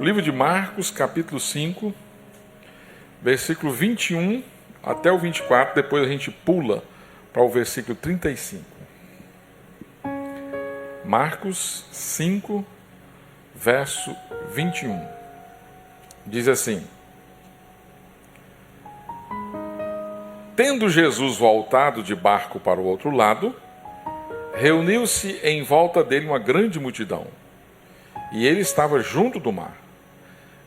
O livro de Marcos, capítulo 5, versículo 21 até o 24, depois a gente pula para o versículo 35. Marcos 5, verso 21. Diz assim: Tendo Jesus voltado de barco para o outro lado, reuniu-se em volta dele uma grande multidão, e ele estava junto do mar.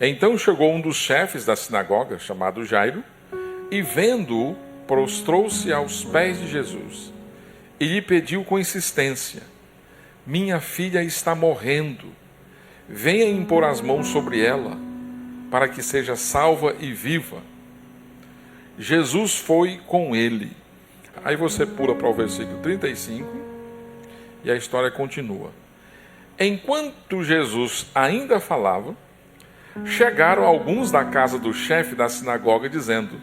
Então chegou um dos chefes da sinagoga, chamado Jairo, e vendo-o, prostrou-se aos pés de Jesus e lhe pediu com insistência: Minha filha está morrendo, venha impor as mãos sobre ela, para que seja salva e viva. Jesus foi com ele. Aí você pula para o versículo 35 e a história continua. Enquanto Jesus ainda falava, chegaram alguns da casa do chefe da sinagoga dizendo: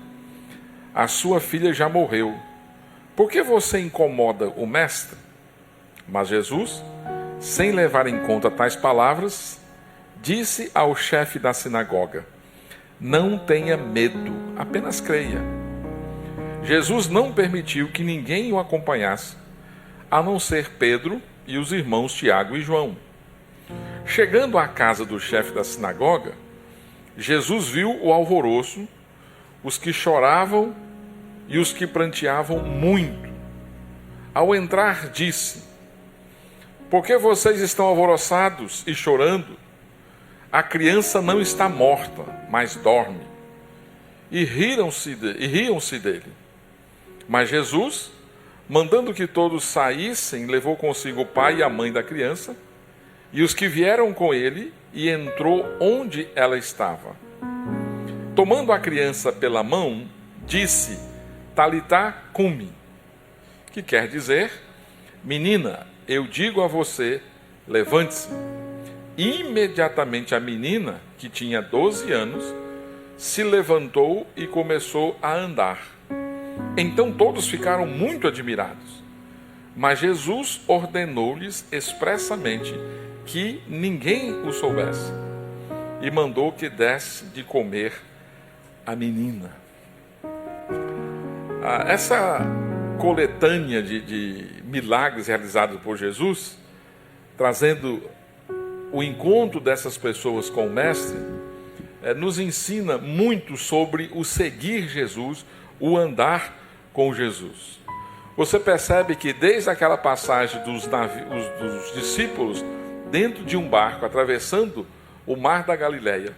A sua filha já morreu, por que você incomoda o mestre? Mas Jesus, sem levar em conta tais palavras, disse ao chefe da sinagoga: Não tenha medo, apenas creia. Jesus não permitiu que ninguém o acompanhasse, a não ser Pedro e os irmãos Tiago e João. Chegando à casa do chefe da sinagoga, Jesus viu o alvoroço, os que choravam e os que pranteavam muito. Ao entrar, disse: Por que vocês estão alvoroçados e chorando? A criança não está morta, mas dorme. E riam-se dele. Mas Jesus, mandando que todos saíssem, levou consigo o pai e a mãe da criança e os que vieram com ele, e entrou onde ela estava. Tomando a criança pela mão, disse: Talitá cumi, que quer dizer: Menina, eu digo a você, levante-se. Imediatamente a menina, que tinha 12 anos, se levantou e começou a andar. Então todos ficaram muito admirados. Mas Jesus ordenou-lhes expressamente que ninguém o soubesse, e mandou que desse de comer a menina. Essa coletânea de milagres realizados por Jesus, trazendo o encontro dessas pessoas com o Mestre, nos ensina muito sobre o seguir Jesus, o andar com Jesus. Você percebe que desde aquela passagem dos discípulos dentro de um barco, atravessando o mar da Galileia,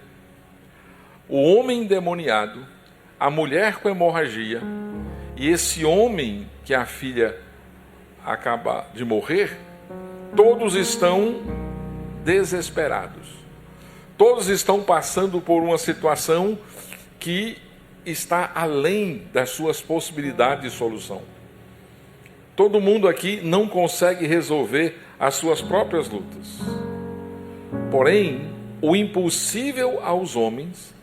o homem endemoniado, a mulher com hemorragia, e esse homem que a filha acaba de morrer, todos estão desesperados. Todos estão passando por uma situação que está além das suas possibilidades de solução. Todo mundo aqui não consegue resolver as suas próprias lutas. Porém, o impossível aos homens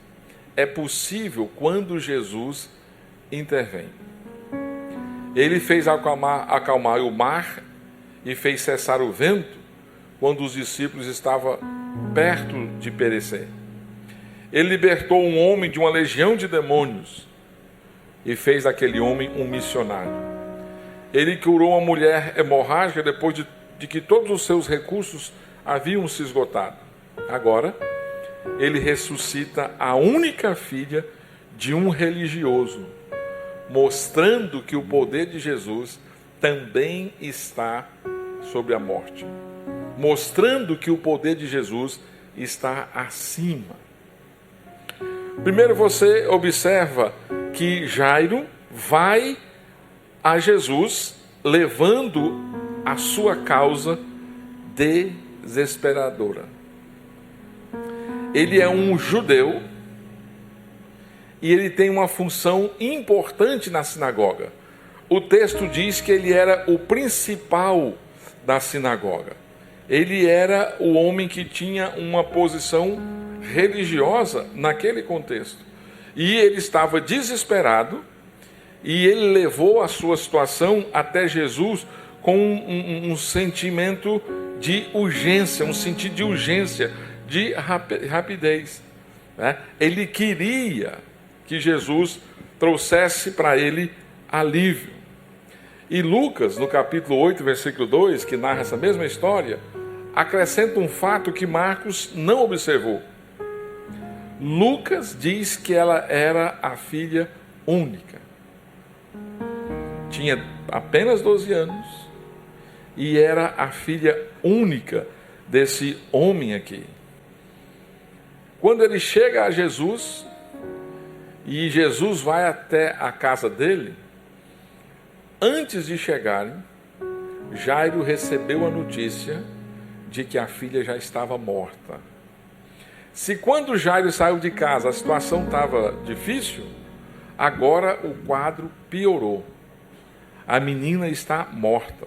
é possível quando Jesus intervém. Ele fez acalmar o mar e fez cessar o vento quando os discípulos estavam perto de perecer. Ele libertou um homem de uma legião de demônios e fez daquele homem um missionário. Ele curou uma mulher hemorrágica depois de que todos os seus recursos haviam se esgotado. Agora, ele ressuscita a única filha de um religioso, mostrando que o poder de Jesus também está sobre a morte. Mostrando que o poder de Jesus está acima. Primeiro você observa que Jairo vai a Jesus levando a sua causa desesperadora. Ele é um judeu e ele tem uma função importante na sinagoga. O texto diz que ele era o principal da sinagoga. Ele era o homem que tinha uma posição religiosa naquele contexto. E ele estava desesperado e ele levou a sua situação até Jesus com um sentimento de urgência, um sentido de urgência, de rapidez, né? Ele queria que Jesus trouxesse para ele alívio. E Lucas, no capítulo 8, versículo 2, que narra essa mesma história, acrescenta um fato que Marcos não observou. Lucas diz que ela era a filha única. Tinha apenas 12 anos e era a filha única desse homem aqui. Quando ele chega a Jesus e Jesus vai até a casa dele, antes de chegarem, Jairo recebeu a notícia de que a filha já estava morta. Se quando Jairo saiu de casa a situação estava difícil, agora o quadro piorou. A menina está morta.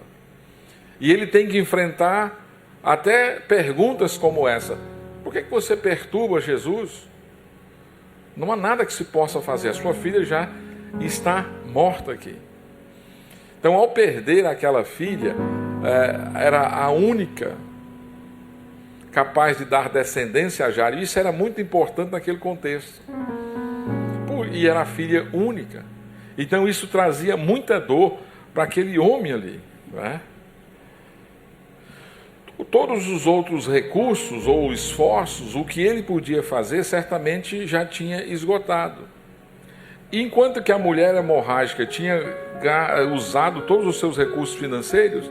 E ele tem que enfrentar até perguntas como essa: por que você perturba Jesus? Não há nada que se possa fazer, a sua filha já está morta aqui. Então, ao perder aquela filha, era a única capaz de dar descendência a Jairo. Isso era muito importante naquele contexto. E era a filha única. Então isso trazia muita dor para aquele homem ali, né? Todos os outros recursos ou esforços, o que ele podia fazer, certamente já tinha esgotado. Enquanto que a mulher hemorrágica tinha usado todos os seus recursos financeiros,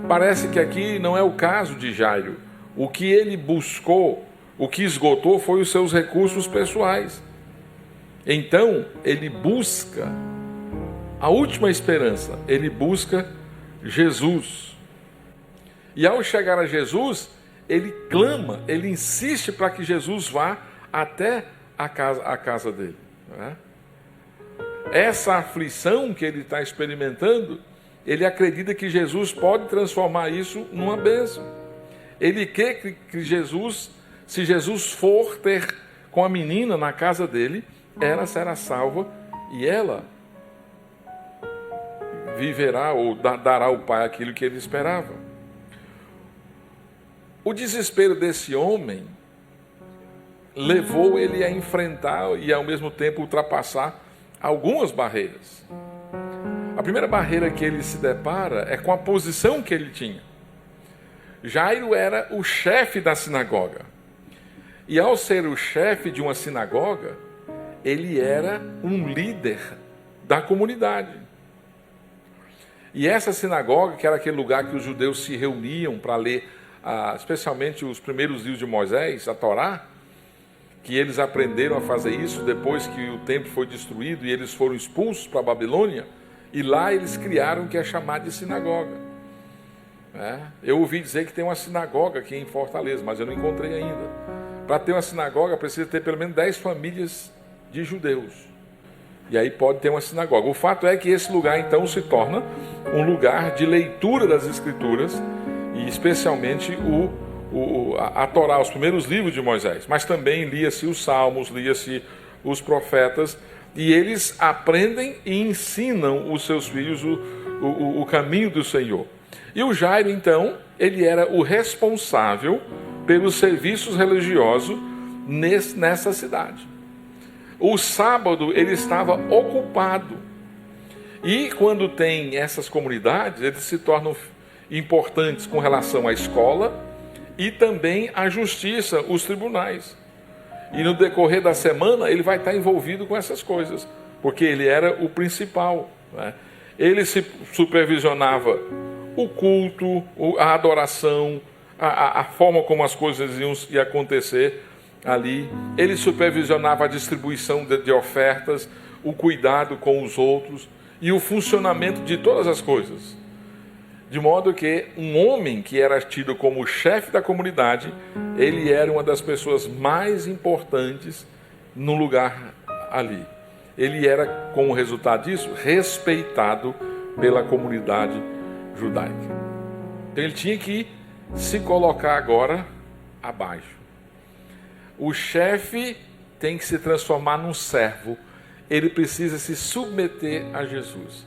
parece que aqui não é o caso de Jairo. O que ele buscou, o que esgotou, foi os seus recursos pessoais. Então, ele busca a última esperança, ele busca Jesus. E ao chegar a Jesus, ele clama, ele insiste para que Jesus vá até a casa dele, né? Essa aflição que ele está experimentando, ele acredita que Jesus pode transformar isso numa bênção. Ele quer que Jesus, se Jesus for ter com a menina na casa dele, ela será salva e ela viverá ou dará ao pai aquilo que ele esperava. O desespero desse homem levou ele a enfrentar e ao mesmo tempo ultrapassar algumas barreiras. A primeira barreira que ele se depara é com a posição que ele tinha. Jairo era o chefe da sinagoga. E ao ser o chefe de uma sinagoga, ele era um líder da comunidade. E essa sinagoga, que era aquele lugar que os judeus se reuniam para ler, especialmente os primeiros livros de Moisés, a Torá, que eles aprenderam a fazer isso depois que o templo foi destruído e eles foram expulsos para a Babilônia, e lá eles criaram o que é chamado de sinagoga. Eu ouvi dizer que tem uma sinagoga aqui em Fortaleza, mas eu não encontrei ainda. Para ter uma sinagoga precisa ter pelo menos 10 famílias de judeus. E aí pode ter uma sinagoga. O fato é que esse lugar então se torna um lugar de leitura das Escrituras, e especialmente a Torá, os primeiros livros de Moisés. Mas também lia-se os Salmos, lia-se os profetas, e eles aprendem e ensinam os seus filhos o caminho do Senhor. E o Jairo, então, ele era o responsável pelos serviços religiosos nessa cidade. O sábado ele estava ocupado. E quando tem essas comunidades, eles se tornam importantes com relação à escola e também à justiça, os tribunais. E no decorrer da semana ele vai estar envolvido com essas coisas, porque ele era o principal, né? Ele se supervisionava o culto, a adoração, a forma como as coisas iam acontecer ali. Ele supervisionava a distribuição de ofertas, o cuidado com os outros e o funcionamento de todas as coisas. De modo que um homem que era tido como o chefe da comunidade, ele era uma das pessoas mais importantes no lugar ali. Ele era, como resultado disso, respeitado pela comunidade judaica. Então ele tinha que se colocar agora abaixo. O chefe tem que se transformar num servo. Ele precisa se submeter a Jesus.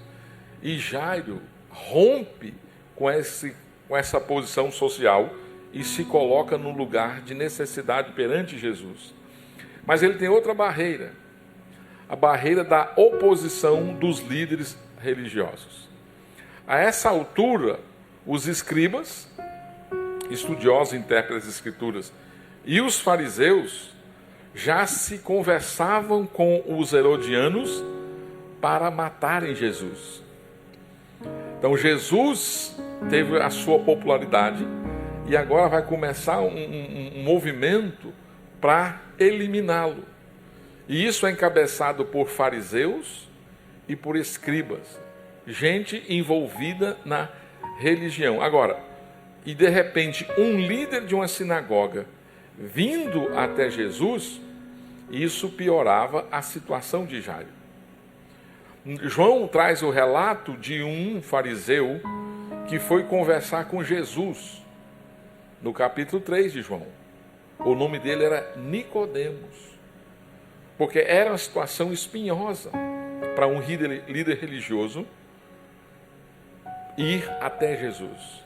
E Jairo rompe com essa posição social e se coloca no lugar de necessidade perante Jesus. Mas ele tem outra barreira, a barreira da oposição dos líderes religiosos. A essa altura, os escribas, estudiosos, intérpretes das Escrituras, e os fariseus já se conversavam com os herodianos para matarem Jesus. Então Jesus teve a sua popularidade e agora vai começar um movimento para eliminá-lo. E isso é encabeçado por fariseus e por escribas, gente envolvida na religião. Agora, e de repente um líder de uma sinagoga vindo até Jesus, isso piorava a situação de Jairo. João traz o relato de um fariseu que foi conversar com Jesus, no capítulo 3 de João. O nome dele era Nicodemos, porque era uma situação espinhosa para um líder religioso ir até Jesus.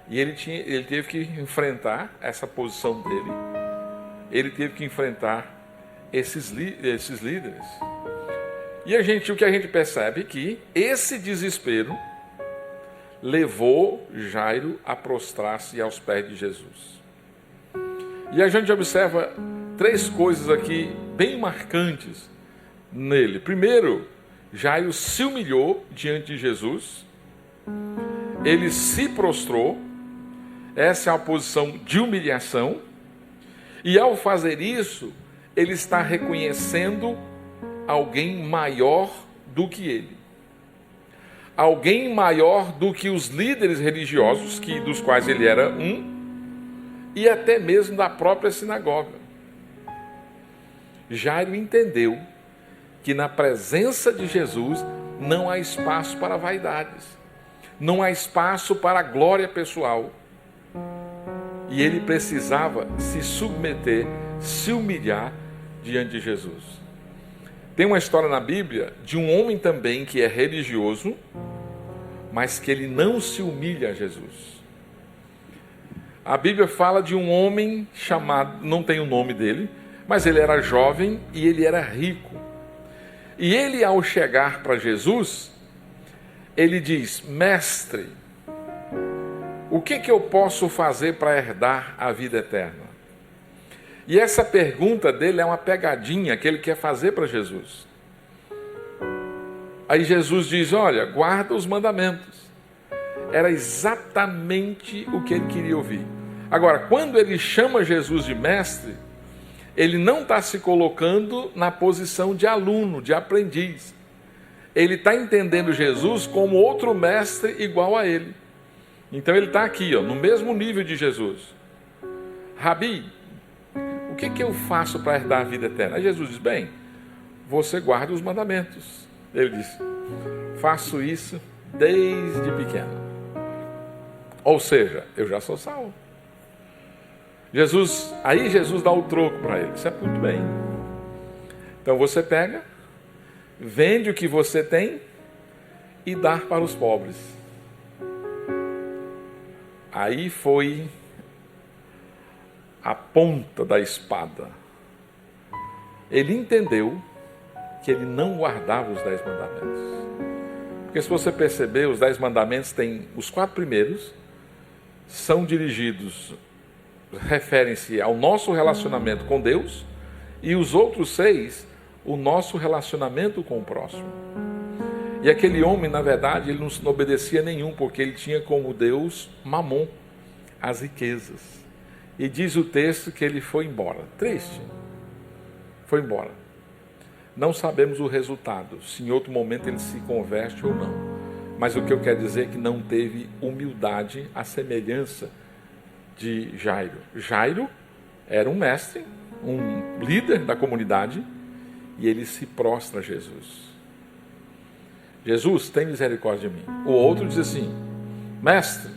E ele teve que enfrentar essa posição dele, ele teve que enfrentar esses líderes. E o que a gente percebe é que esse desespero levou Jairo a prostrar-se aos pés de Jesus. E a gente observa 3 coisas aqui bem marcantes nele. Primeiro, Jairo se humilhou diante de Jesus, ele se prostrou, essa é uma posição de humilhação, e ao fazer isso, ele está reconhecendo alguém maior do que ele. Alguém maior do que os líderes religiosos, dos quais ele era um, e até mesmo da própria sinagoga. Jairo entendeu que na presença de Jesus não há espaço para vaidades, não há espaço para a glória pessoal. E ele precisava se submeter, se humilhar diante de Jesus. Tem uma história na Bíblia de um homem também que é religioso, mas que ele não se humilha a Jesus. A Bíblia fala de um homem chamado, não tem o nome dele, mas ele era jovem e ele era rico. E ele, ao chegar para Jesus, ele diz: Mestre, o que eu posso fazer para herdar a vida eterna? E essa pergunta dele é uma pegadinha que ele quer fazer para Jesus. Aí Jesus diz: olha, guarda os mandamentos. Era exatamente o que ele queria ouvir. Agora, quando ele chama Jesus de mestre, ele não está se colocando na posição de aluno, de aprendiz. Ele está entendendo Jesus como outro mestre igual a ele. Então ele está aqui, no mesmo nível de Jesus. Rabi, o que eu faço para herdar a vida eterna? Aí Jesus diz: bem, você guarda os mandamentos. Ele diz: faço isso desde pequeno. Ou seja, eu já sou salvo. Aí Jesus dá o troco para ele. Isso é muito bem. Então você pega, vende o que você tem e dá para os pobres. Aí foi a ponta da espada. Ele entendeu que ele não guardava os 10 mandamentos. Porque se você perceber, os 10 mandamentos têm os 4 primeiros, são dirigidos, referem-se ao nosso relacionamento com Deus, e os outros 6, o nosso relacionamento com o próximo. E aquele homem, na verdade, ele não obedecia nenhum, porque ele tinha como Deus Mamon, as riquezas. E diz o texto que ele foi embora. Triste. Foi embora. Não sabemos o resultado, se em outro momento ele se converte ou não. Mas o que eu quero dizer é que não teve humildade à semelhança de Jairo. Jairo era um mestre, um líder da comunidade, e ele se prostra a Jesus. Jesus, tem misericórdia de mim. O outro diz assim: mestre,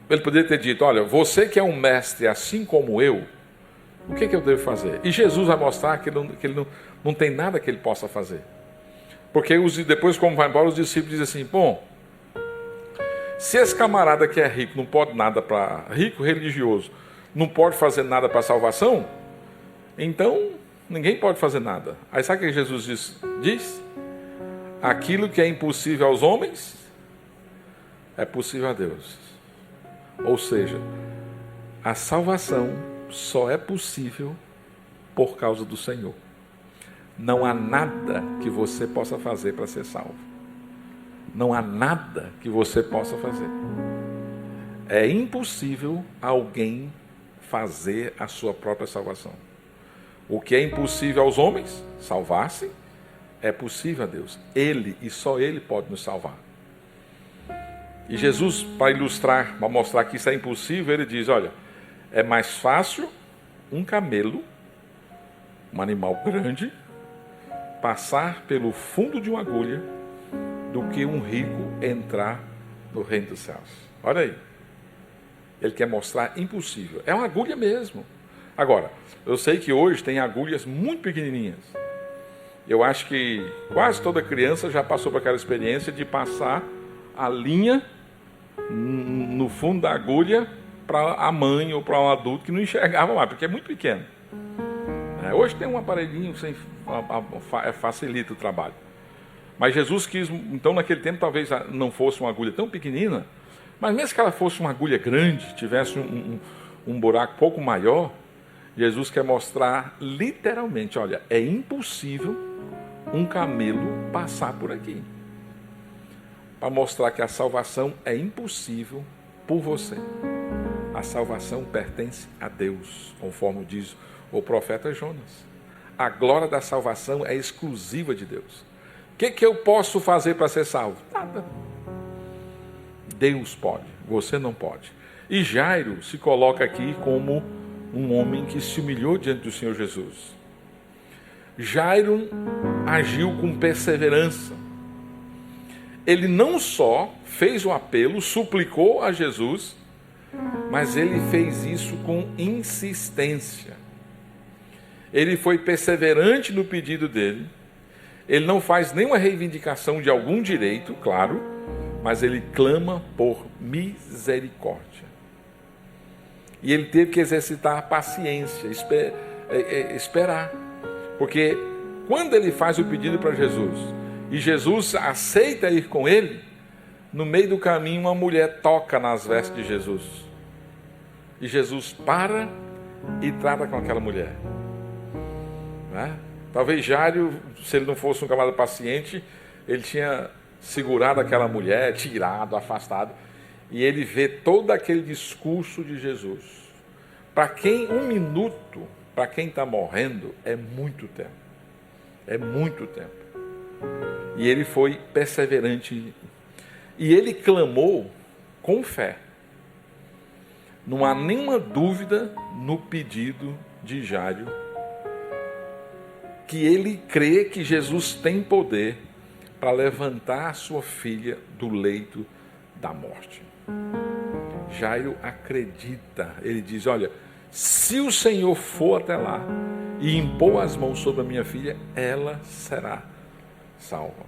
ele poderia ter dito: olha, você que é um mestre assim como eu, o que eu devo fazer? E Jesus vai mostrar que ele não tem nada que ele possa fazer. Porque depois, como vai embora, os discípulos dizem assim: bom, Se esse camarada que é rico não pode nada para rico, religioso, não pode fazer nada para a salvação, então ninguém pode fazer nada. Aí sabe o que Jesus diz? Aquilo que é impossível aos homens é possível a Deus. Ou seja, a salvação só é possível por causa do Senhor. Não há nada que você possa fazer para ser salvo. Não há nada que você possa fazer. É impossível alguém fazer a sua própria salvação. O que é impossível aos homens, salvar-se, é possível a Deus. Ele e só Ele pode nos salvar. E Jesus, para ilustrar, para mostrar que isso é impossível, ele diz, olha, é mais fácil um camelo, um animal grande, passar pelo fundo de uma agulha do que um rico entrar no reino dos céus. Olha aí. Ele quer mostrar impossível. É uma agulha mesmo. Agora, eu sei que hoje tem agulhas muito pequenininhas. Eu acho que quase toda criança já passou por aquela experiência de passar a linha no fundo da agulha para a mãe ou para um adulto que não enxergava mais, porque é muito pequeno. Hoje tem um aparelhinho que facilita o trabalho. Mas Jesus quis, então naquele tempo talvez não fosse uma agulha tão pequenina, mas mesmo que ela fosse uma agulha grande, tivesse um buraco um pouco maior, Jesus quer mostrar literalmente, olha, é impossível um camelo passar por aqui. Para mostrar que a salvação é impossível por você. A salvação pertence a Deus, conforme diz o profeta Jonas. A glória da salvação é exclusiva de Deus. O que eu posso fazer para ser salvo? Nada. Deus pode, você não pode. E Jairo se coloca aqui como um homem que se humilhou diante do Senhor Jesus. Jairo agiu com perseverança. Ele não só fez o apelo, suplicou a Jesus, mas ele fez isso com insistência. Ele foi perseverante no pedido dele. Ele não faz nenhuma reivindicação de algum direito, claro, mas ele clama por misericórdia. E ele teve que exercitar a paciência, esperar. Porque quando ele faz o pedido para Jesus, e Jesus aceita ir com ele, no meio do caminho uma mulher toca nas vestes de Jesus. E Jesus para e trata com aquela mulher. Talvez Jairo, se ele não fosse um camarada paciente, ele tinha segurado aquela mulher, tirado, afastado, e ele vê todo aquele discurso de Jesus. Para quem um minuto, para quem está morrendo, é muito tempo. É muito tempo. E ele foi perseverante. E ele clamou com fé. Não há nenhuma dúvida no pedido de Jairo, que ele crê que Jesus tem poder para levantar a sua filha do leito da morte. Jairo acredita, ele diz, olha, se o Senhor for até lá e impor as mãos sobre a minha filha, ela será salva,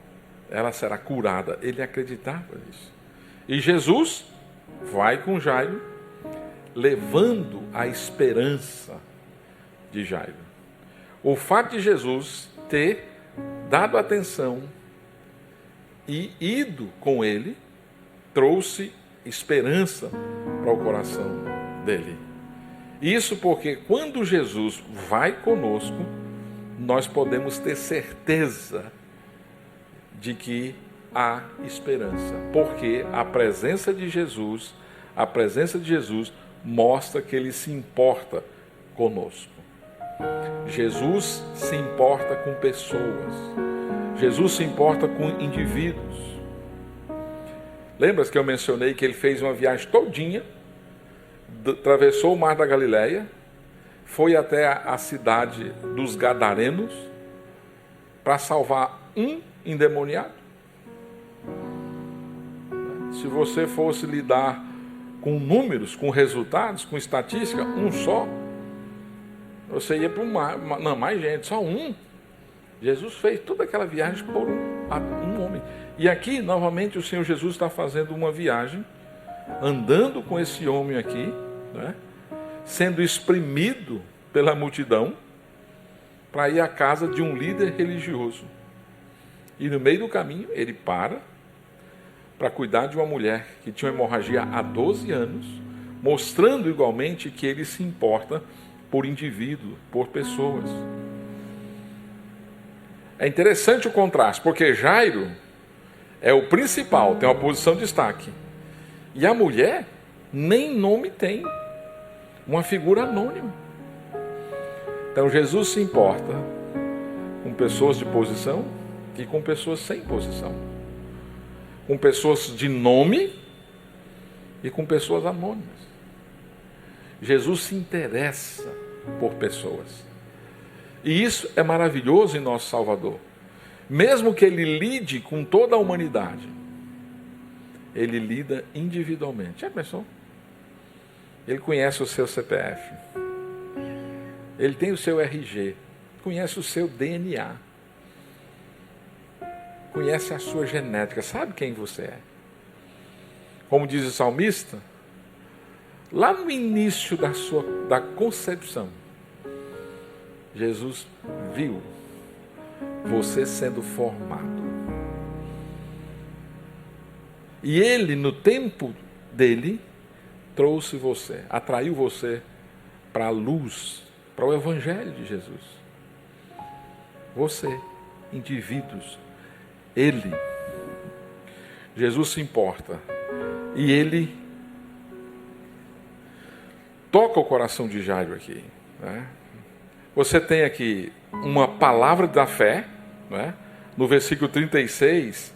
ela será curada. Ele acreditava nisso. E Jesus vai com Jairo, levando a esperança de Jairo. O fato de Jesus ter dado atenção e ido com ele, trouxe esperança para o coração dele. Isso porque quando Jesus vai conosco, nós podemos ter certeza de que há esperança. Porque a presença de Jesus mostra que ele se importa conosco. Jesus se importa com pessoas. Jesus se importa com indivíduos. Lembra que eu mencionei que ele fez uma viagem todinha, atravessou o mar da Galileia, foi até a cidade dos Gadarenos para salvar um endemoniado? Se você fosse lidar com números, com resultados, com estatística, um só, você ia para não, mais gente, só um. Jesus fez toda aquela viagem por um homem. E aqui, novamente, o Senhor Jesus está fazendo uma viagem andando com esse homem aqui, né, sendo exprimido pela multidão para ir à casa de um líder religioso. E no meio do caminho ele para cuidar de uma mulher que tinha uma hemorragia há 12 anos, mostrando igualmente que ele se importa por indivíduo, por pessoas. É interessante o contraste, porque Jairo é o principal, tem uma posição de destaque. E a mulher nem nome tem, uma figura anônima. Então Jesus se importa com pessoas de posição e com pessoas sem posição. Com pessoas de nome e com pessoas anônimas. Jesus se interessa por pessoas. E isso é maravilhoso em nosso Salvador. Mesmo que ele lide com toda a humanidade, ele lida individualmente. Já pensou? Ele conhece o seu CPF. Ele tem o seu RG. Conhece o seu DNA. Conhece a sua genética. Sabe quem você é. Como diz o salmista, lá no início da concepção, Jesus viu você sendo formado. E ele, no tempo dele, trouxe você, atraiu você para a luz, para o Evangelho de Jesus. Você, indivíduos, ele, Jesus se importa. E ele toca o coração de Jairo aqui, né? Você tem aqui uma palavra da fé, né? No versículo 36,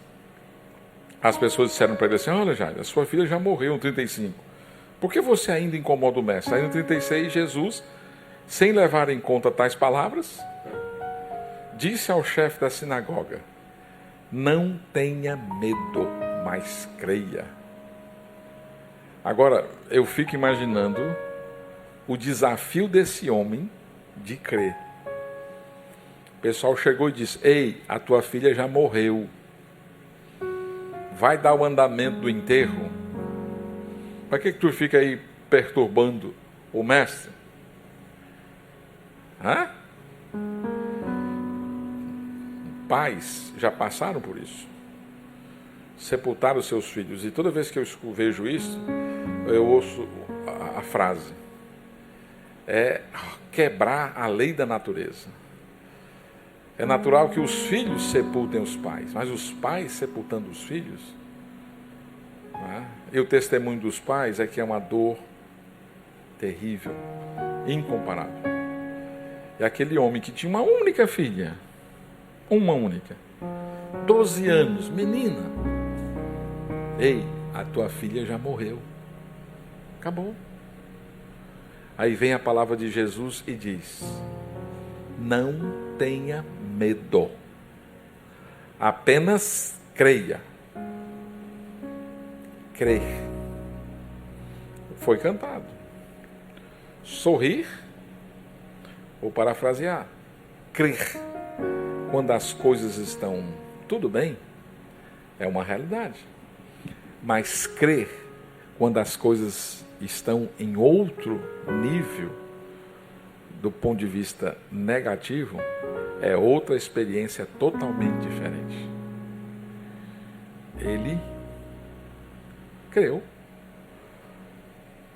as pessoas disseram para ele assim: olha, Jairo, a sua filha já morreu no 35. Por que você ainda incomoda o mestre? Aí no 36, Jesus, sem levar em conta tais palavras, disse ao chefe da sinagoga: não tenha medo, mas creia. Agora, eu fico imaginando o desafio desse homem de crer. O pessoal chegou e disse: ei, a tua filha já morreu. Vai dar o andamento do enterro. Para que tu fica aí perturbando o mestre? Hã? Pais já passaram por isso. Sepultaram os seus filhos. E toda vez que eu vejo isso, eu ouço a frase: é quebrar a lei da natureza. É natural que os filhos sepultem os pais, mas os pais sepultando os filhos, né? E o testemunho dos pais é que é uma dor terrível, incomparável. E aquele homem que tinha uma única filha, 12 anos, menina, ei, a tua filha já morreu. Acabou. Aí vem a palavra de Jesus e diz: não tenha medo, apenas creia. Crer. Foi cantado. Sorrir, ou parafrasear, crer quando as coisas estão tudo bem, é uma realidade. Mas crer quando as coisas estão em outro nível, do ponto de vista negativo, é outra experiência totalmente diferente. Ele creu.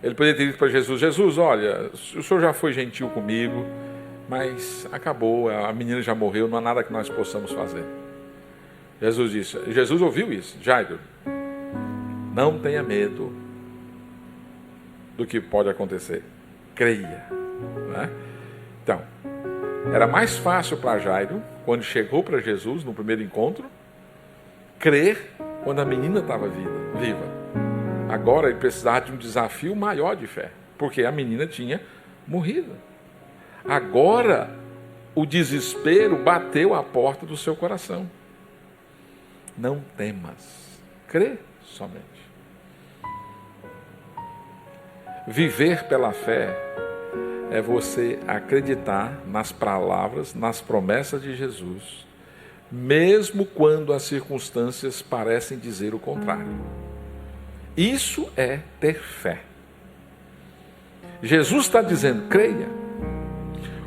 Ele poderia ter dito para Jesus: Jesus, olha, o senhor já foi gentil comigo, mas acabou, a menina já morreu, não há nada que nós possamos fazer. Jesus disse, Jesus ouviu isso: Jairo, não tenha medo do que pode acontecer, creia, né? Então, era mais fácil para Jairo, quando chegou para Jesus no primeiro encontro, crer quando a menina estava viva. Agora ele precisava de um desafio maior de fé, porque a menina tinha morrido. Agora o desespero bateu à porta do seu coração. Não temas, crê somente. Viver pela fé é você acreditar nas palavras, nas promessas de Jesus, mesmo quando as circunstâncias parecem dizer o contrário. Isso é ter fé. Jesus está dizendo, creia.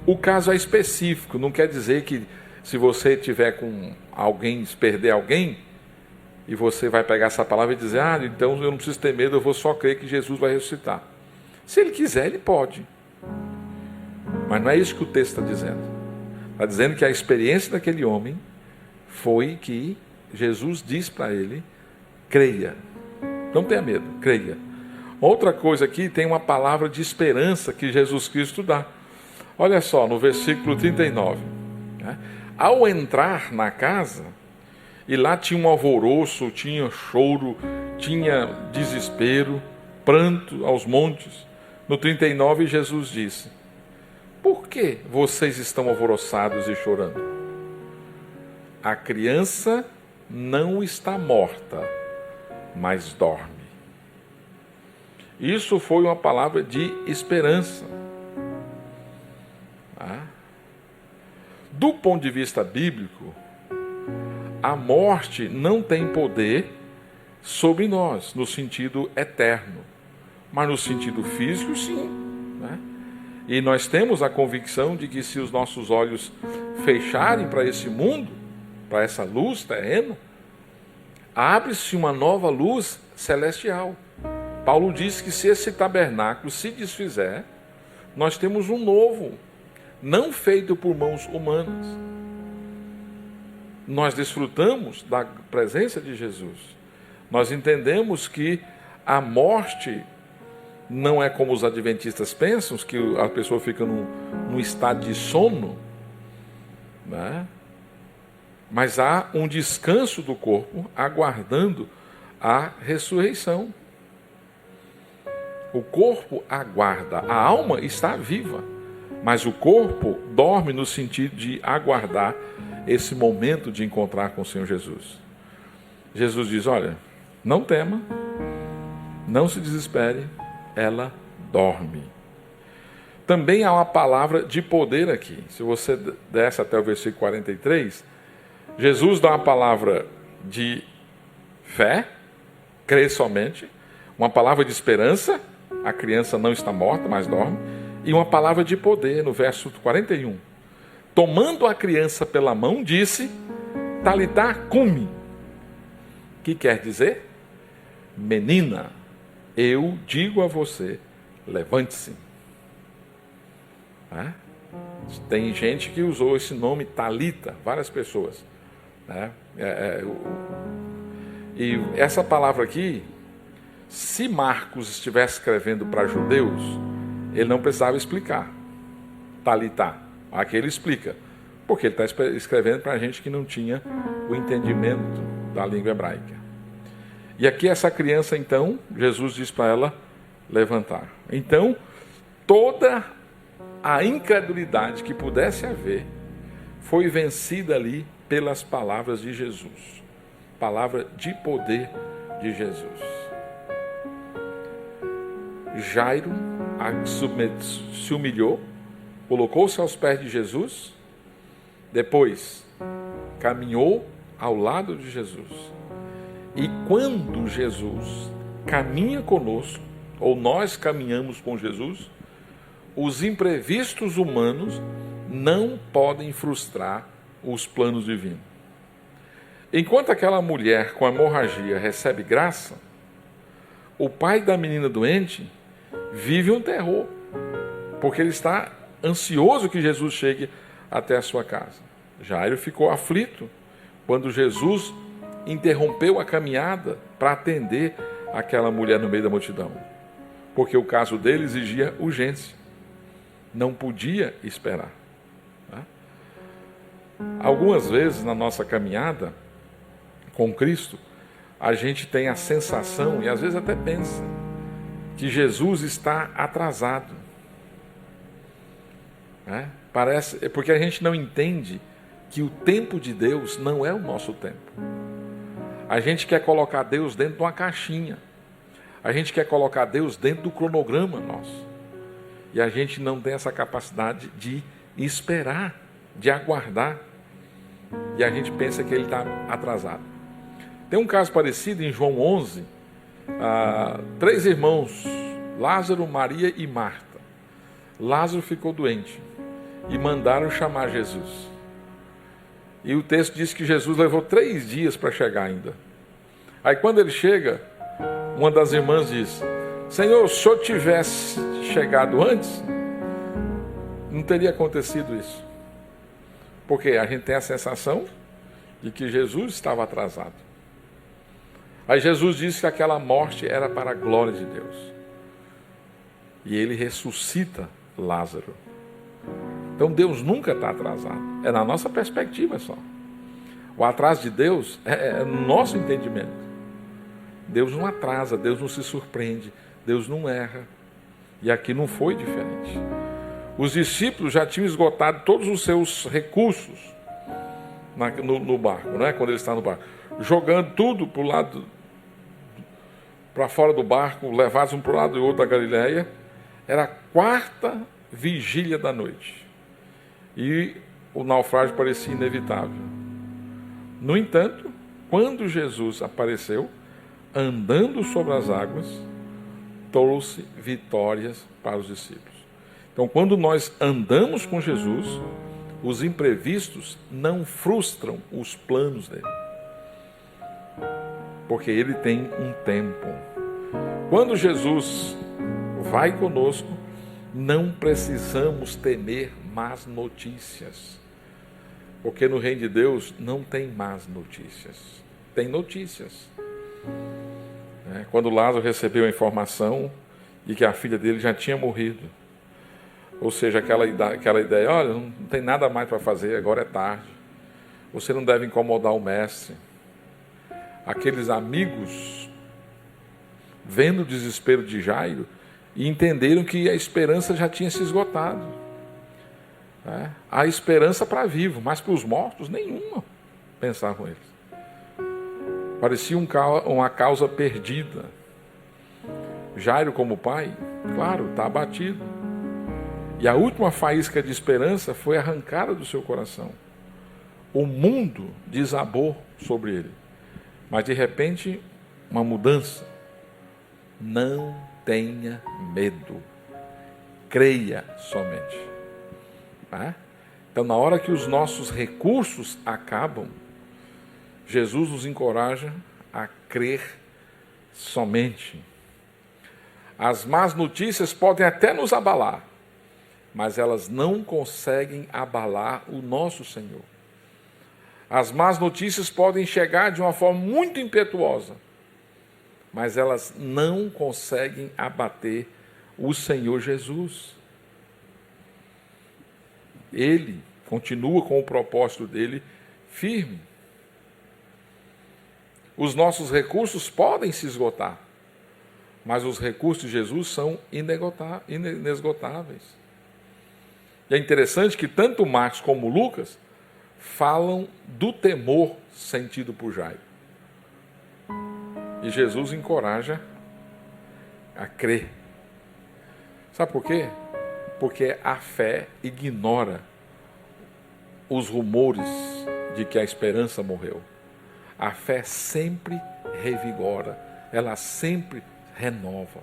O caso é específico, não quer dizer que se você tiver com alguém, se perder alguém, e você vai pegar essa palavra e dizer, então eu não preciso ter medo, eu vou só crer que Jesus vai ressuscitar. Se ele quiser, ele pode. Mas não é isso que o texto está dizendo. Está dizendo que a experiência daquele homem foi que Jesus disse para ele, creia. Não tenha medo, creia. Outra coisa aqui, tem uma palavra de esperança que Jesus Cristo dá. Olha só, no versículo 39. Né? Ao entrar na casa, e lá tinha um alvoroço, tinha choro, tinha desespero, pranto aos montes. No 39, Jesus disse, por que vocês estão alvoroçados e chorando? A criança não está morta, mas dorme. Isso foi uma palavra de esperança. Do ponto de vista bíblico, a morte não tem poder sobre nós, no sentido eterno, mas no sentido físico, sim. Né? E nós temos a convicção de que se os nossos olhos fecharem para esse mundo, para essa luz terrena, abre-se uma nova luz celestial. Paulo diz que se esse tabernáculo se desfizer, nós temos um novo, não feito por mãos humanas. Nós desfrutamos da presença de Jesus. Nós entendemos que a morte não é como os adventistas pensam, que a pessoa fica num estado de sono, né? Mas há um descanso do corpo aguardando a ressurreição. O corpo aguarda, a alma está viva, mas o corpo dorme no sentido de aguardar esse momento de encontrar com o Senhor Jesus. Jesus diz, olha, não tema, não se desespere, ela dorme. Também há uma palavra de poder aqui. Se você desce até o versículo 43, Jesus dá uma palavra de fé, crê somente, uma palavra de esperança, a criança não está morta, mas dorme, e uma palavra de poder, no verso 41. Tomando a criança pela mão, disse, Talitá cumi, que quer dizer, menina, eu digo a você, levante-se. Tem gente que usou esse nome Talita, várias pessoas. E essa palavra aqui, se Marcos estivesse escrevendo para judeus, ele não precisava explicar. Talitá. Aqui ele explica. Porque ele está escrevendo para a gente que não tinha o entendimento da língua hebraica. E aqui essa criança, então, Jesus diz para ela levantar. Então, toda a incredulidade que pudesse haver foi vencida ali pelas palavras de Jesus. Palavra de poder de Jesus. Jairo se humilhou, colocou-se aos pés de Jesus, depois caminhou ao lado de Jesus. E quando Jesus caminha conosco, ou nós caminhamos com Jesus, os imprevistos humanos não podem frustrar os planos divinos. Enquanto aquela mulher com hemorragia recebe graça, o pai da menina doente vive um terror, porque ele está ansioso que Jesus chegue até a sua casa. Jairo ficou aflito quando Jesus interrompeu a caminhada para atender aquela mulher no meio da multidão, porque o caso dele exigia urgência, não podia esperar. Algumas vezes na nossa caminhada com Cristo, a gente tem a sensação, e às vezes até pensa, que Jesus está atrasado. Parece, porque a gente não entende que o tempo de Deus não é o nosso tempo. A gente quer colocar Deus dentro de uma caixinha. A gente quer colocar Deus dentro do cronograma nosso. E a gente não tem essa capacidade de esperar, de aguardar. E a gente pensa que ele está atrasado. Tem um caso parecido em João 11, 3 irmãos, Lázaro, Maria e Marta. Lázaro ficou doente e mandaram chamar Jesus. E o texto diz que Jesus levou 3 dias para chegar ainda. Aí quando ele chega, uma das irmãs diz: Senhor, se o Senhor tivesse chegado antes, não teria acontecido isso. Porque a gente tem a sensação de que Jesus estava atrasado. Aí Jesus disse que aquela morte era para a glória de Deus. E ele ressuscita Lázaro. Então Deus nunca está atrasado. É na nossa perspectiva só. O atraso de Deus é no nosso entendimento. Deus não atrasa, Deus não se surpreende, Deus não erra. E aqui não foi diferente. Os discípulos já tinham esgotado todos os seus recursos no barco, né? Quando ele está no barco, jogando tudo para o lado, para fora do barco, levados um para o lado e outro da Galileia. Era a 4ª vigília da noite e o naufrágio parecia inevitável. No entanto, quando Jesus apareceu andando sobre as águas, trouxe vitórias para os discípulos. Então, quando nós andamos com Jesus, os imprevistos não frustram os planos dele, porque ele tem um tempo. Quando Jesus vai conosco, não precisamos temer más notícias, porque no reino de Deus não tem más notícias, tem notícias. Quando Lázaro recebeu a informação de que a filha dele já tinha morrido, ou seja, aquela ideia, olha, não tem nada mais para fazer, agora é tarde, você não deve incomodar o mestre. Aqueles amigos, vendo o desespero de Jairo, e entenderam que a esperança já tinha se esgotado. Há esperança para vivo, mas para os mortos, nenhuma, pensavam eles. Parecia uma causa perdida. Jairo, como pai, claro, está abatido. E a última faísca de esperança foi arrancada do seu coração. O mundo desabou sobre ele. Mas de repente, uma mudança. Não tenha medo. Creia somente. Então, na hora que os nossos recursos acabam, Jesus nos encoraja a crer somente. As más notícias podem até nos abalar, mas elas não conseguem abalar o nosso Senhor. As más notícias podem chegar de uma forma muito impetuosa, mas elas não conseguem abater o Senhor Jesus. Ele continua com o propósito dele firme. Os nossos recursos podem se esgotar, mas os recursos de Jesus são inesgotáveis. E é interessante que tanto Marcos como Lucas falam do temor sentido por Jairo. E Jesus encoraja a crer. Sabe por quê? Porque a fé ignora os rumores de que a esperança morreu. A fé sempre revigora, ela sempre renova,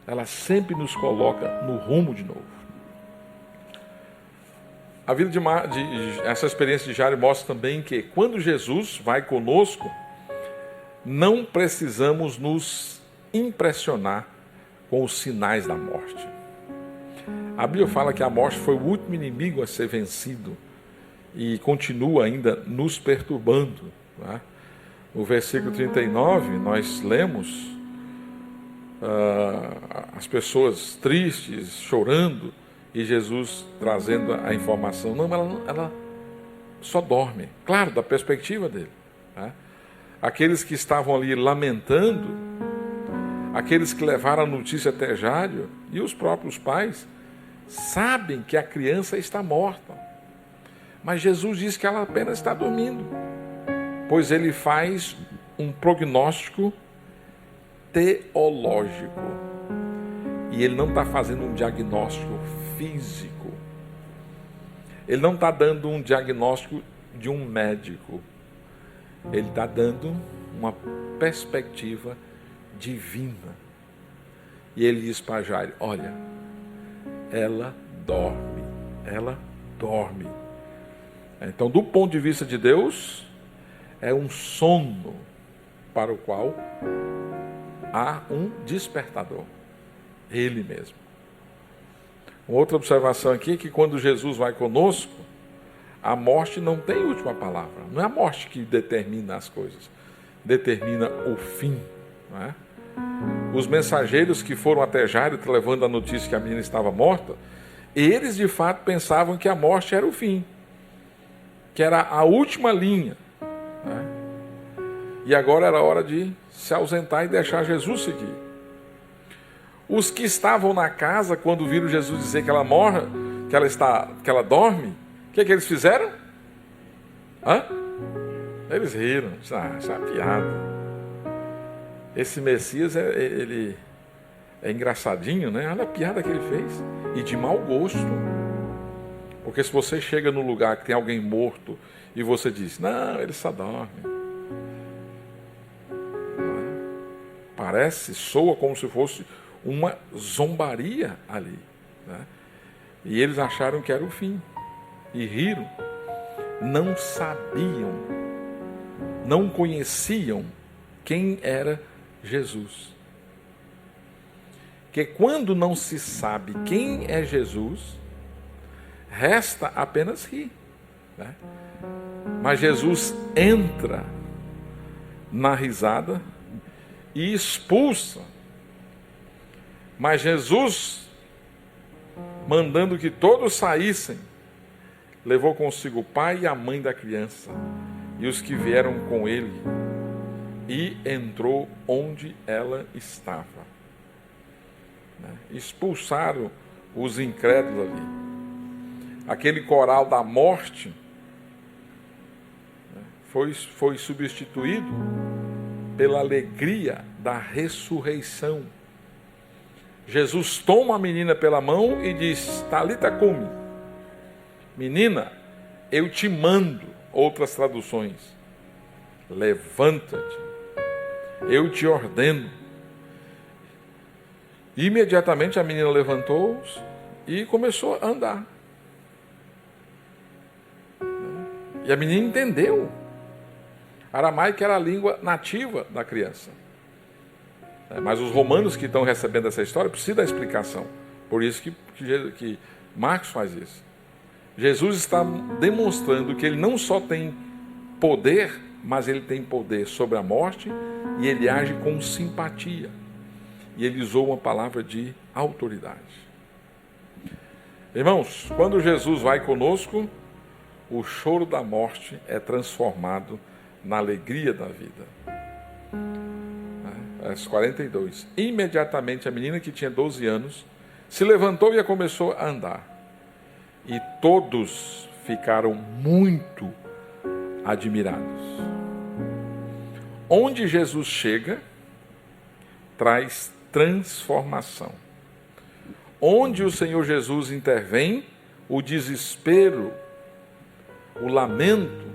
ela sempre nos coloca no rumo de novo. A vida essa experiência de Jairo mostra também que quando Jesus vai conosco, não precisamos nos impressionar com os sinais da morte. A Bíblia fala que a morte foi o último inimigo a ser vencido e continua ainda nos perturbando. No versículo 39, nós lemos as pessoas tristes, chorando, e Jesus trazendo a informação. Não, ela só dorme. Claro, da perspectiva dele. Aqueles que estavam ali lamentando, aqueles que levaram a notícia até Jairo, e os próprios pais, sabem que a criança está morta. Mas Jesus diz que ela apenas está dormindo, pois ele faz um prognóstico teológico. E ele não está fazendo um diagnóstico físico. Ele não está dando um diagnóstico de um médico. Ele está dando uma perspectiva divina. E ele diz para Jairo: olha, ela dorme, ela dorme. Então, do ponto de vista de Deus, é um sono para o qual há um despertador, Ele mesmo. Outra observação aqui é que quando Jesus vai conosco, a morte não tem última palavra. Não é a morte que determina as coisas, determina o fim, não é? Os mensageiros que foram até Jairo levando a notícia que a menina estava morta, eles de fato pensavam que a morte era o fim, que era a última linha, né? E agora era hora de se ausentar e deixar Jesus seguir. Os que estavam na casa, quando viram Jesus dizer que ela morre, que ela dorme, o que eles fizeram? Eles riram. Isso é uma piada. Esse Messias, ele é engraçadinho, né? Olha a piada que ele fez. E de mau gosto. Porque se você chega num lugar que tem alguém morto e você diz: não, ele só dorme. Soa como se fosse uma zombaria ali, né? E eles acharam que era o fim e riram. Não sabiam, não conheciam quem era Jesus. Que quando não se sabe quem é Jesus, resta apenas rir, né? Mas Jesus entra na risada e expulsa. Mas Jesus, mandando que todos saíssem, levou consigo o pai e a mãe da criança e os que vieram com ele, e entrou onde ela estava. Expulsaram os incrédulos ali. Aquele coral da morte foi substituído pela alegria da ressurreição. Jesus toma a menina pela mão e diz: Talita cumi, menina, eu te mando. Outras traduções: levanta-te, eu te ordeno. Imediatamente a menina levantou-se e começou a andar. E a menina entendeu. Aramaico era a língua nativa da criança. Mas os romanos que estão recebendo essa história precisam da explicação. Por isso que Marcos faz isso. Jesus está demonstrando que ele não só tem poder, mas ele tem poder sobre a morte, e ele age com simpatia. E ele usou uma palavra de autoridade. Irmãos, quando Jesus vai conosco, o choro da morte é transformado na alegria da vida. Verso 42. Imediatamente a menina, que tinha 12 anos, se levantou e começou a andar. E todos ficaram muito admirados. Onde Jesus chega, traz transformação. Onde o Senhor Jesus intervém, o desespero, o lamento,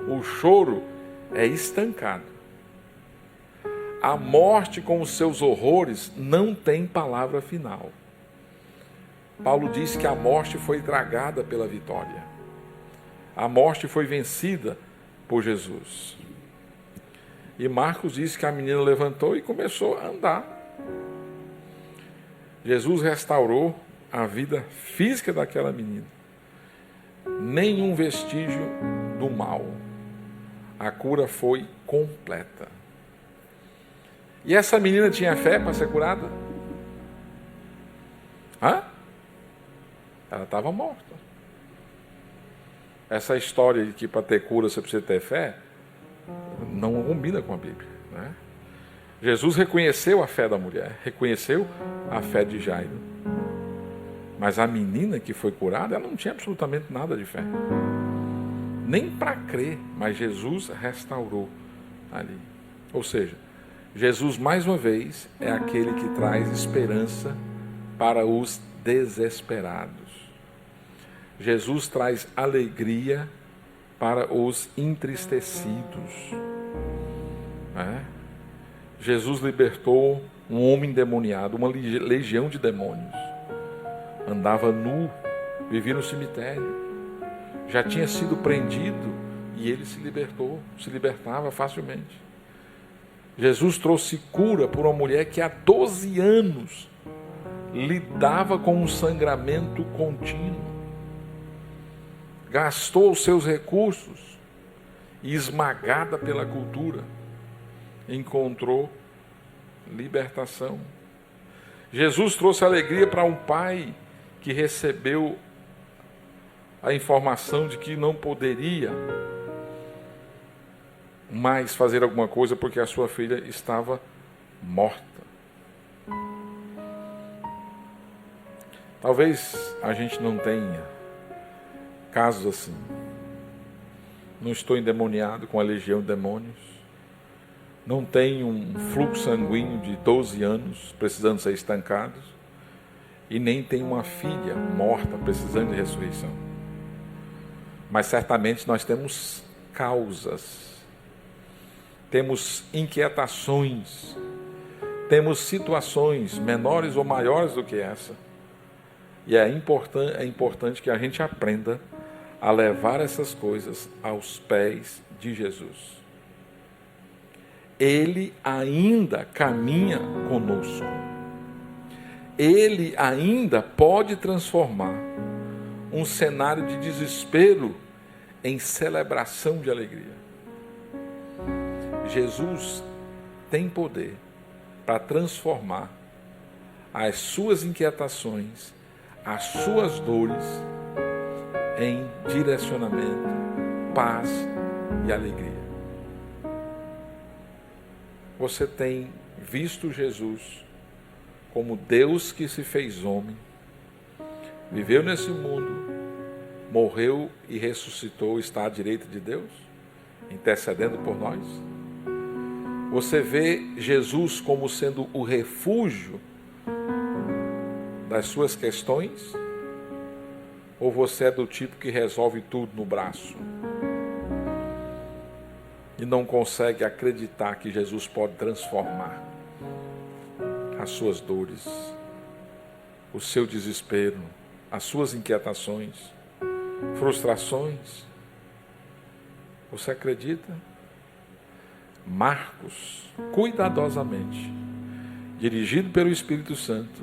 o choro é estancado. A morte, com os seus horrores, não tem palavra final. Paulo diz que a morte foi tragada pela vitória. A morte foi vencida por Jesus. E Marcos diz que a menina levantou e começou a andar. Jesus restaurou a vida física daquela menina. Nenhum vestígio do mal. A cura foi completa. E essa menina tinha fé para ser curada? Ela estava morta. Essa história de que para ter cura você precisa ter fé, não combina com a Bíblia, né? Jesus reconheceu a fé da mulher, reconheceu a fé de Jairo. Mas a menina que foi curada, ela não tinha absolutamente nada de fé. Nem para crer, mas Jesus restaurou ali. Ou seja, Jesus, mais uma vez, é aquele que traz esperança para os desesperados. Jesus traz alegria para os entristecidos. Jesus libertou um homem endemoniado, uma legião de demônios. Andava nu, vivia no cemitério. Já tinha sido prendido e ele se libertava facilmente. Jesus trouxe cura por uma mulher que há 12 anos lidava com um sangramento contínuo. Gastou os seus recursos e, esmagada pela cultura, encontrou libertação. Jesus trouxe alegria para um pai que recebeu a informação de que não poderia mais fazer alguma coisa porque a sua filha estava morta. Talvez a gente não tenha casos assim. Não estou endemoniado com a legião de demônios. Não tenho um fluxo sanguíneo de 12 anos precisando ser estancado. E nem tenho uma filha morta precisando de ressurreição. Mas certamente nós temos causas. Temos inquietações. Temos situações menores ou maiores do que essa. E é importante que a gente aprenda a levar essas coisas aos pés de Jesus. Ele ainda caminha conosco. Ele ainda pode transformar um cenário de desespero em celebração de alegria. Jesus tem poder para transformar as suas inquietações, as suas dores, em direcionamento, paz e alegria. Você tem visto Jesus como Deus que se fez homem, viveu nesse mundo, morreu e ressuscitou, está à direita de Deus, intercedendo por nós? Você vê Jesus como sendo o refúgio das suas questões? Ou você é do tipo que resolve tudo no braço? E não consegue acreditar que Jesus pode transformar as suas dores, o seu desespero, as suas inquietações, frustrações? Você acredita? Marcos, cuidadosamente, dirigido pelo Espírito Santo,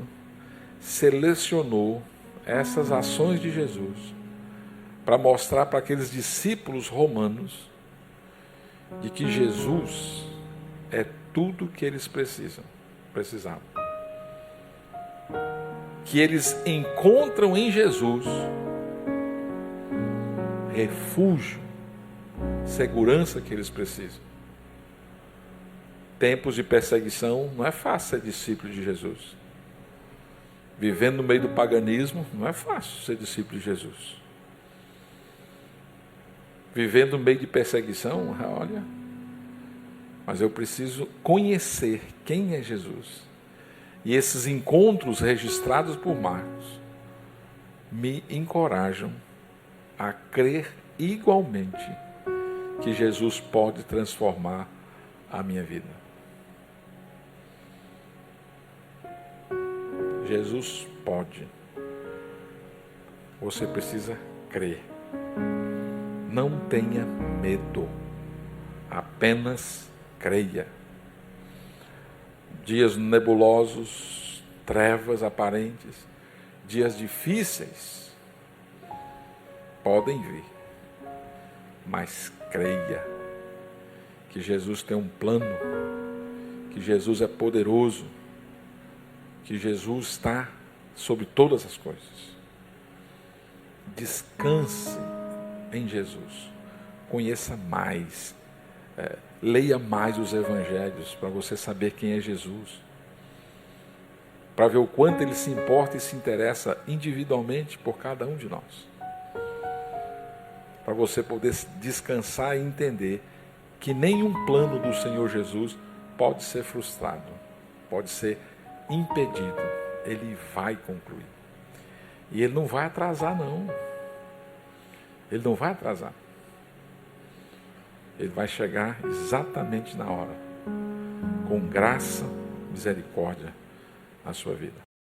selecionou essas ações de Jesus para mostrar para aqueles discípulos romanos de que Jesus é tudo o que eles precisavam. Que eles encontram em Jesus refúgio, segurança que eles precisam. Tempos de perseguição, não é fácil ser discípulo de Jesus. Vivendo no meio do paganismo, não é fácil ser discípulo de Jesus. Vivendo no meio de perseguição, olha, mas eu preciso conhecer quem é Jesus. E esses encontros registrados por Marcos me encorajam a crer igualmente que Jesus pode transformar a minha vida. Jesus pode. Você precisa crer. Não tenha medo. Apenas creia. Dias nebulosos, trevas aparentes, dias difíceis podem vir. Mas creia que Jesus tem um plano, que Jesus é poderoso, que Jesus está sobre todas as coisas. Descanse em Jesus. Conheça mais. Leia mais os evangelhos para você saber quem é Jesus. Para ver o quanto ele se importa e se interessa individualmente por cada um de nós. Para você poder descansar e entender que nenhum plano do Senhor Jesus pode ser frustrado, pode ser impedido. Ele vai concluir. E ele não vai atrasar, não. Ele não vai atrasar. Ele vai chegar exatamente na hora. com graça, misericórdia na sua vida.